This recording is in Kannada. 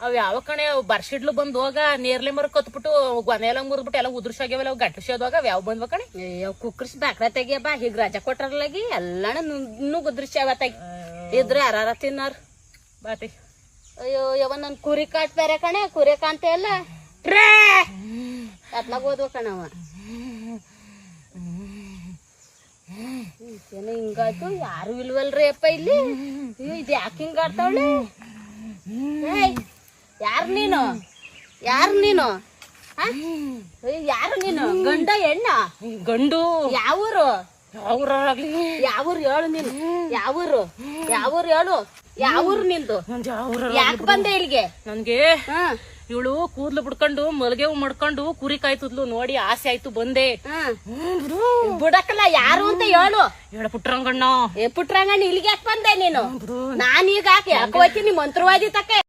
ಅವ್ ಯಾವ ಕಣೆ ಬರ್ಸಿಡ್ಲು ಬಂದ್ ಹೋಗ ನೇರ್ಲೆ ಮರ ಕತ್ಬಿಟ್ಟು ಗೊನೆ ಎಲ್ಲ ಮುರಿದ್ಬಿಟ್ಟು ಎಲ್ಲ ಉದ್ರಸಾಗ್ಯಾವಲ್ಲ ಅವ್ ಗಂಟಸೋದಾಗ ಅವ್ ಯಾವ ಬಂದ್ವ ಕಣೆ ಕುಕ್ಕರ್ಸ್ ಬಾಕ್ರ ತೆಗಿಯ ಬಾ ಹೀಗ್ ರಜಾ ಕೊಟ್ಟಾರಲಾಗಿ ಎಲ್ಲಾಣ ನುಣ್ಣು ಗುದ್ರಿಸ್ಯಾವ ತೆಗಿ ಇದ್ರೆ ಯಾರ ತಿನ್ನಾರ ಬಾತಿ ಅಯ್ಯೋ ಯಾವ ನನ್ ಕುರಿ ಕಾಟ್ ಬೇರೆ ಕಣೆ ಕುರಿ ಕಾಂತೆ ಎಲ್ಲ ಅತ್ಲಾಗ ಓದ್ವ ಕಣವ ಏನ ಹಿಂಗಾಯ್ತು ಯಾರು ಇಲ್ವಲ್ರಿ ಅಪ್ಪ ಇಲ್ಲಿ ಇದ್ ಯಾಕೆ ಹಿಂಗ ಆಡ್ತಾವಳೆ ಯಾರು ನೀನು ಯಾರು ನೀನು ಯಾರು ನೀನು ಗಂಡ ಹೆಣ್ಣ ಗಂಡು ಯಾವೂರು ಅವ್ರಾಗ್ಲಿ ಯಾವೂರು ಹೇಳು ನೀನು ಯಾವೂರು ಯಾವೂರು ಹೇಳು ಯಾವೂರು ನಿಂದು ಯಾಕೆ ಬಂದೆ ಇಲ್ಲಿಗೆ ನನ್ಗೆ ಇವಳು ಕೂದ್ಲು ಬಿಡ್ಕೊಂಡು ಮಲ್ಗೆ ಮಾಡ್ಕೊಂಡು ಕುರಿ ಕಾಯ್ತಿದ್ಲು ನೋಡಿ ಆಸೆ ಆಯ್ತು ಬಂದೆ ಬಿಡಕ್ಕಲ್ಲ ಯಾರು ಅಂತ ಹೇಳು ಹೇಳ ಪುಟ್ರಂಗಣ್ಣ ಪುಟ್ರಂಗಣ್ಣ ಇಲ್ಲಿಗೆ ಯಾಕೆ ಬಂದೆ ನೀನು ನಾನೀಗ ಯಾಕೆ ಹೋಯ್ತೀನಿ ಮಂತ್ರವಾದಿ ತಕ್ಕೆ